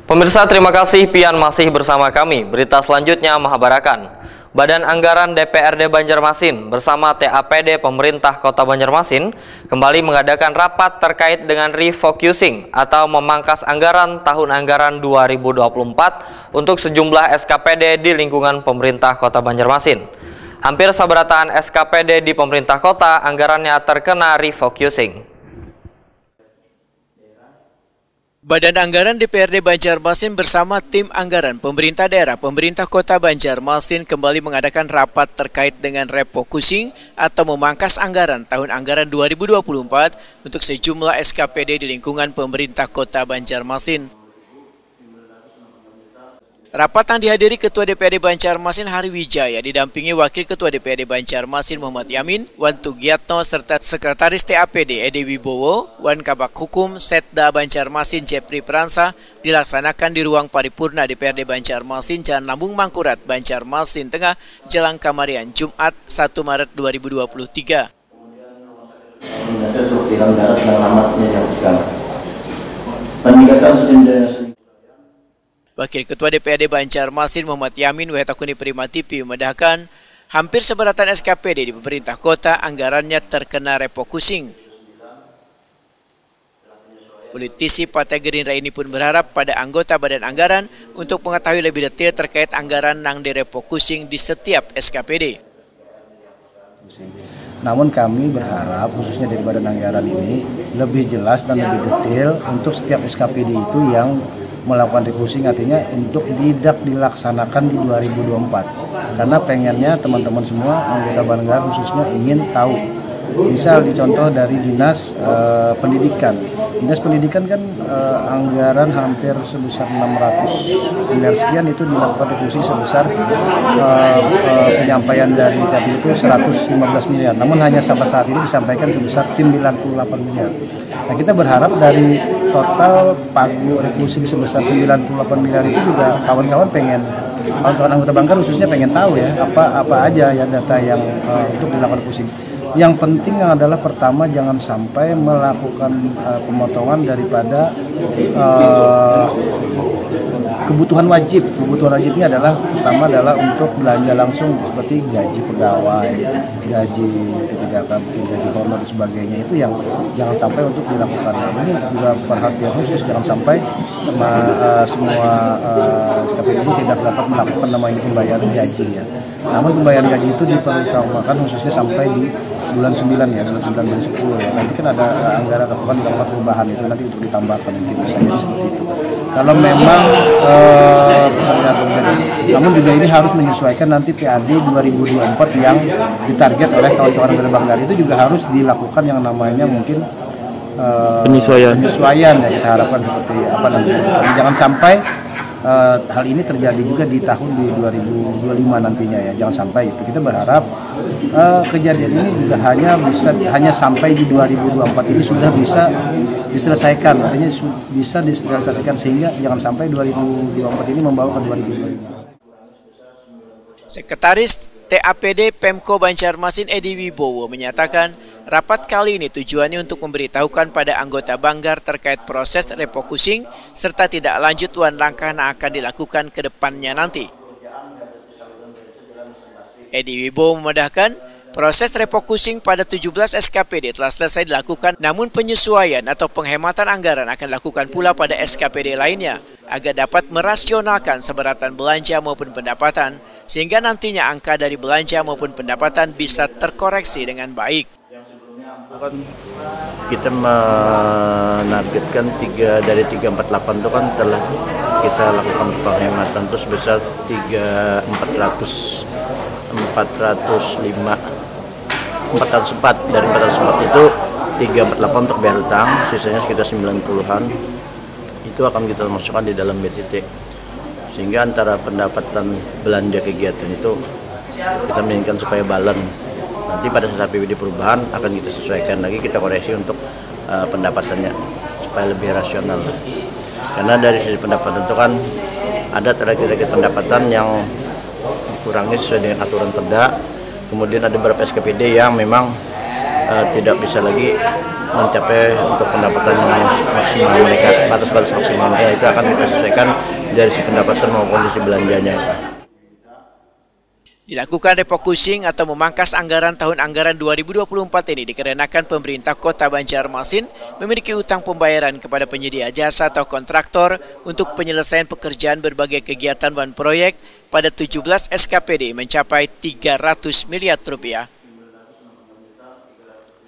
Pemirsa, terima kasih pian masih bersama kami. Berita selanjutnya Mahabarakan. Badan Anggaran DPRD Banjarmasin bersama TAPD Pemerintah Kota Banjarmasin kembali mengadakan rapat terkait dengan refocusing atau memangkas anggaran tahun anggaran 2024 untuk sejumlah SKPD di lingkungan pemerintah Kota Banjarmasin. Hampir sabarataan SKPD di pemerintah kota anggarannya terkena refocusing. Badan Anggaran DPRD Banjarmasin bersama tim anggaran pemerintah daerah pemerintah kota Banjarmasin kembali mengadakan rapat terkait dengan refocusing atau memangkas anggaran tahun anggaran 2024 untuk sejumlah SKPD di lingkungan pemerintah kota Banjarmasin. Rapat yang dihadiri Ketua DPRD Banjarmasin Hari Wijaya didampingi Wakil Ketua DPRD Banjarmasin Muhammad Yamin, Wan Tugiatno serta Sekretaris TAPD Edi Wibowo, Wan Kabak Hukum Setda Banjarmasin Jepri Pransa dilaksanakan di ruang paripurna DPRD Banjarmasin Jalan Lambung Mangkurat, Banjarmasin Tengah, Jelang Kamarian, Jumat 1 Maret 2023. Wakil Ketua DPRD Banjarmasin Muhammad Yamin Wehetakuni Prima TV memedahkan hampir seberatan SKPD di pemerintah kota anggarannya terkena refocusing. Politisi Partai Gerindra ini pun berharap pada anggota Badan Anggaran untuk mengetahui lebih detail terkait anggaran yang direfocusing di setiap SKPD. Namun kami berharap khususnya dari Badan Anggaran ini lebih jelas dan lebih detail untuk setiap SKPD itu yang melakukan refocusing, artinya untuk tidak dilaksanakan di 2024. Karena pengennya teman-teman semua anggota Badan Anggaran khususnya ingin tahu. Misal dicontoh dari Dinas Pendidikan. Dinas Pendidikan kan anggaran hampir sebesar 600 miliar sekian itu dilakukan refocusing sebesar penyampaian dari tadi itu 115 miliar. Namun hanya sampai saat ini disampaikan sebesar 98 miliar. Nah, kita berharap dari total pagu refocusing sebesar 98 miliar itu juga kawan-kawan anggota Banggar khususnya pengen tahu ya apa aja ya data yang untuk dilakukan refocusing. Yang penting adalah pertama jangan sampai melakukan pemotongan daripada kebutuhan wajib. Kebutuhan wajibnya adalah pertama adalah untuk belanja langsung seperti gaji pegawai, gaji gaji honor dan sebagainya, itu yang jangan sampai untuk dilakukan. Ini juga perhatian khusus jangan sampai semua SKPD ini tidak dapat melakukan namanya pembayaran gaji ya. Namun pembayaran gaji itu diperutamakan khususnya sampai di bulan 9 ya, bulan 9 dan 10 ya. Nanti kan ada anggaran dilakukan perubahan itu nanti untuk ditambahkan mungkin misalnya seperti itu. Kalau memang namun juga ini harus menyesuaikan nanti PAD 2024 yang ditarget oleh kawan-kawan dari Banggar, itu juga harus dilakukan yang namanya mungkin penyesuaian ya, kita harapkan seperti apa nanti. Jangan sampai hal ini terjadi juga di tahun 2025 nantinya ya, jangan sampai itu. Kita berharap kejadian ini juga hanya sampai di 2024 ini sudah bisa diselesaikan, artinya bisa diselesaikan sehingga jangan sampai 2024 ini membawa ke 2025. Sekretaris TAPD Pemko Banjarmasin Edi Wibowo menyatakan rapat kali ini tujuannya untuk memberitahukan pada anggota Banggar terkait proses refocusing serta tidak lanjutan langkah yang akan dilakukan ke depannya nanti. Edi Wibowo memedahkan proses refocusing pada 17 SKPD telah selesai dilakukan, namun penyesuaian atau penghematan anggaran akan dilakukan pula pada SKPD lainnya agar dapat merasionalkan seberatan belanja maupun pendapatan, sehingga nantinya angka dari belanja maupun pendapatan bisa terkoreksi dengan baik. Kita menargetkan dari 348 itu kan telah kita lakukan penghematan itu sebesar 404 dari 404 itu 348 untuk bayar utang, sisanya sekitar 90-an itu akan kita masukkan di dalam BTT, sehingga antara pendapatan belanja kegiatan itu kita menginginkan supaya balance. Nanti pada saat APBD perubahan akan kita sesuaikan lagi, kita koreksi untuk pendapatannya supaya lebih rasional. Karena dari sisi pendapatan itu kan ada target pendapatan yang dikurangi sesuai dengan aturan Perda. Kemudian ada beberapa SKPD yang memang tidak bisa lagi mencapai untuk pendapatan yang maksimal mereka, batas-batas maksimal mereka itu akan kita sesuaikan dari si pendapatan maupun kondisi belanjanya itu. Dilakukan refocusing atau memangkas anggaran tahun anggaran 2024 ini dikarenakan pemerintah Kota Banjarmasin memiliki utang pembayaran kepada penyedia jasa atau kontraktor untuk penyelesaian pekerjaan berbagai kegiatan dan proyek pada 17 SKPD mencapai 300 miliar rupiah.